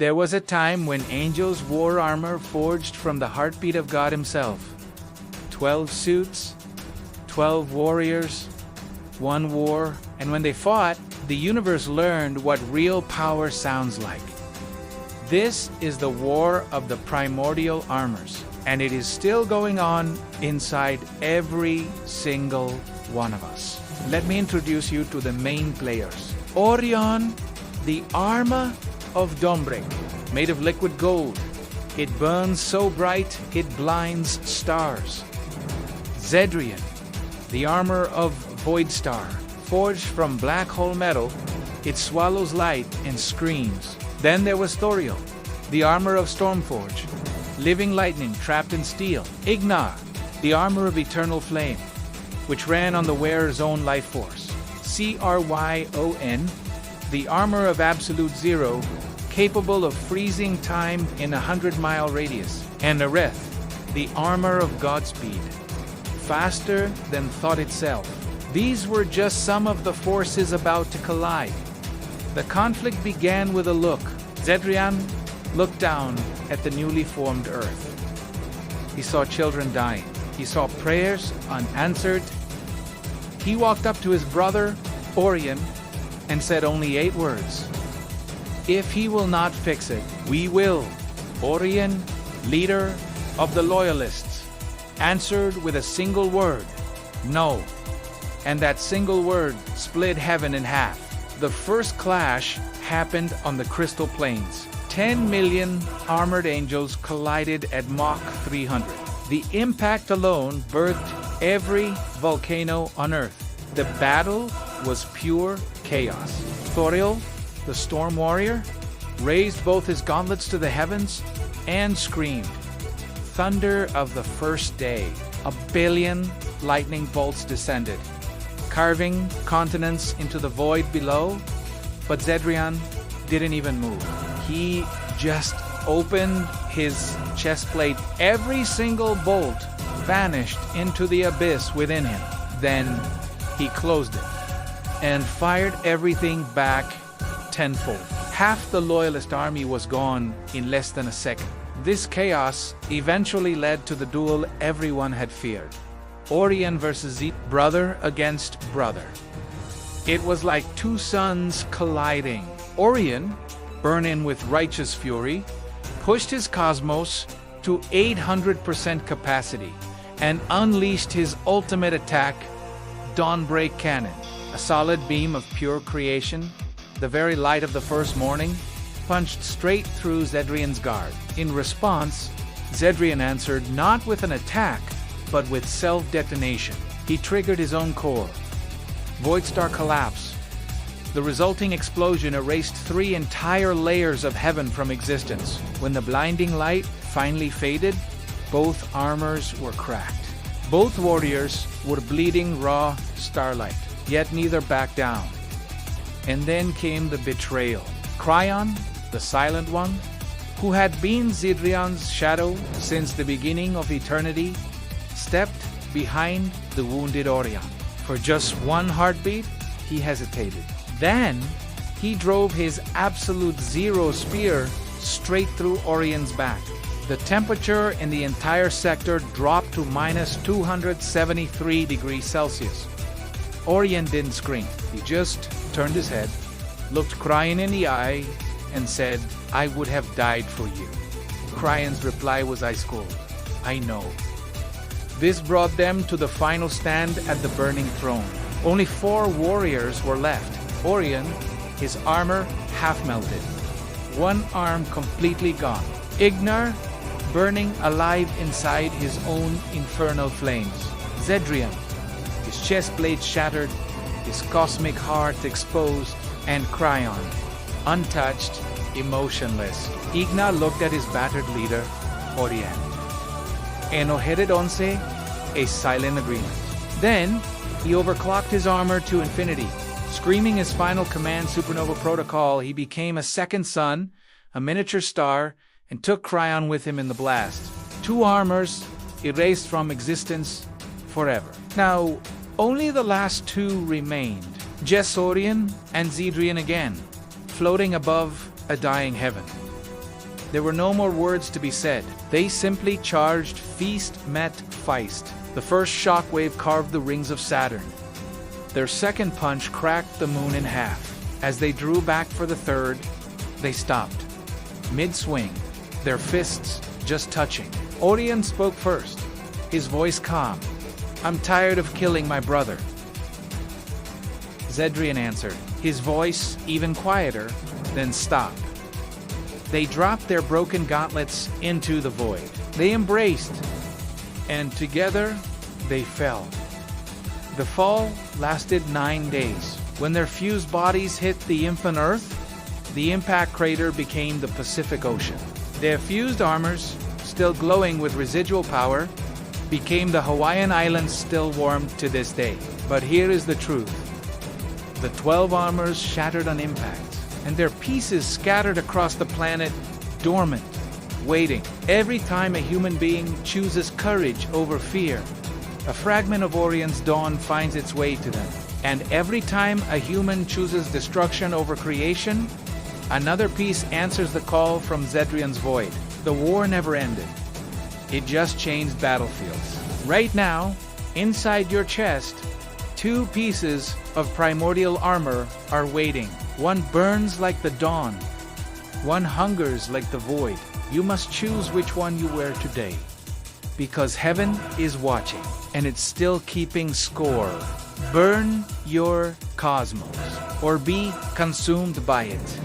There was a time when angels wore armor forged from the heartbeat of God himself. 12 suits, 12 warriors, one war, and when they fought, the universe learned what real power sounds like. This is the war of the primordial armors, and it is still going on inside every single one of us. Let me introduce you to the main players. Orion, the armor of Dombrek, made of liquid gold. It burns so bright it blinds stars. Zedrian, the armor of Voidstar, forged from black hole metal. It swallows light and screams. Then there was Thoriel, the armor of Stormforge, living lightning trapped in steel. Ignar, the armor of eternal flame, which ran on the wearer's own life force. Cryon, the armor of absolute zero, capable of freezing time in a 100-mile radius. And Nereth, the armor of Godspeed, faster than thought itself. These were just some of the forces about to collide. The conflict began with a look. Zedrian looked down at the newly formed Earth. He saw children dying. He saw prayers unanswered. He walked up to his brother, Orion, and said only 8 words. If he will not fix it, we will. Orion, leader of the Loyalists, answered with a single word, no. And that single word split heaven in half. The first clash happened on the Crystal Plains. 10 million armored angels collided at Mach 300. The impact alone birthed every volcano on Earth. The battle was pure chaos. Thoriel, the Storm Warrior, raised both his gauntlets to the heavens and screamed. Thunder of the first day. 1 billion lightning bolts descended, carving continents into the void below. But Zedrian didn't even move. He just opened his chest plate. Every single bolt vanished into the abyss within him. Then he closed it and fired everything back tenfold. Half the Loyalist army was gone in less than a second. This chaos eventually led to the duel everyone had feared. Orion versus Z, brother against brother. It was like two suns colliding. Orion, burning with righteous fury, pushed his cosmos to 800% capacity and unleashed his ultimate attack, Dawnbreak Cannon. A solid beam of pure creation, the very light of the first morning, punched straight through Zedrian's guard. In response, Zedrian answered not with an attack, but with self-detonation. He triggered his own core. Voidstar collapsed. The resulting explosion erased 3 entire layers of heaven from existence. When the blinding light finally faded, both armors were cracked. Both warriors were bleeding raw starlight, yet neither backed down. And then came the betrayal. Cryon, the Silent One, who had been Zedrian's shadow since the beginning of eternity, stepped behind the wounded Orion. For just one heartbeat, he hesitated. Then, he drove his absolute zero spear straight through Orion's back. The temperature in the entire sector dropped to minus 273 degrees Celsius. Orion didn't scream. He just turned his head, looked Cryon in the eye, and said, "I would have died for you." Cryon's reply was ice cold. "I know." This brought them to the final stand at the burning throne. Only 4 warriors were left. Orion, his armor half melted, one arm completely gone. Ignar, burning alive inside his own infernal flames. Zedrian, his chest plate shattered, his cosmic heart exposed, and Cryon, untouched, emotionless. Ignar looked at his battered leader, Orion. Enoheaded Once, a silent agreement. Then, he overclocked his armor to infinity. Screaming his final command supernova protocol, he became a second sun, a miniature star, and took Cryon with him in the blast. 2 armors erased from existence forever. Now, only the last 2 remained, Jessorian and Zedrian again, floating above a dying heaven. There were no more words to be said. They simply charged. Feast met feist. The first shockwave carved the rings of Saturn. Their second punch cracked the moon in half. As they drew back for the third, they stopped. Mid-swing, their fists just touching. Orion spoke first, his voice calm. "I'm tired of killing my brother." Zedrian answered, his voice even quieter, then stopped. They dropped their broken gauntlets into the void. They embraced, and together they fell. The fall lasted 9 days. When their fused bodies hit the infant Earth, the impact crater became the Pacific Ocean. Their fused armors, still glowing with residual power, became the Hawaiian Islands, still warmed to this day. But here is the truth. The 12 armors shattered on impact, and their pieces scattered across the planet, dormant, waiting. Every time a human being chooses courage over fear, a fragment of Orion's dawn finds its way to them. And every time a human chooses destruction over creation, another piece answers the call from Zedrian's void. The war never ended. It just changed battlefields. Right now, inside your chest, 2 pieces of primordial armor are waiting. One burns like the dawn. One hungers like the void. You must choose which one you wear today. Because heaven is watching, and it's still keeping score. Burn your cosmos, or be consumed by it.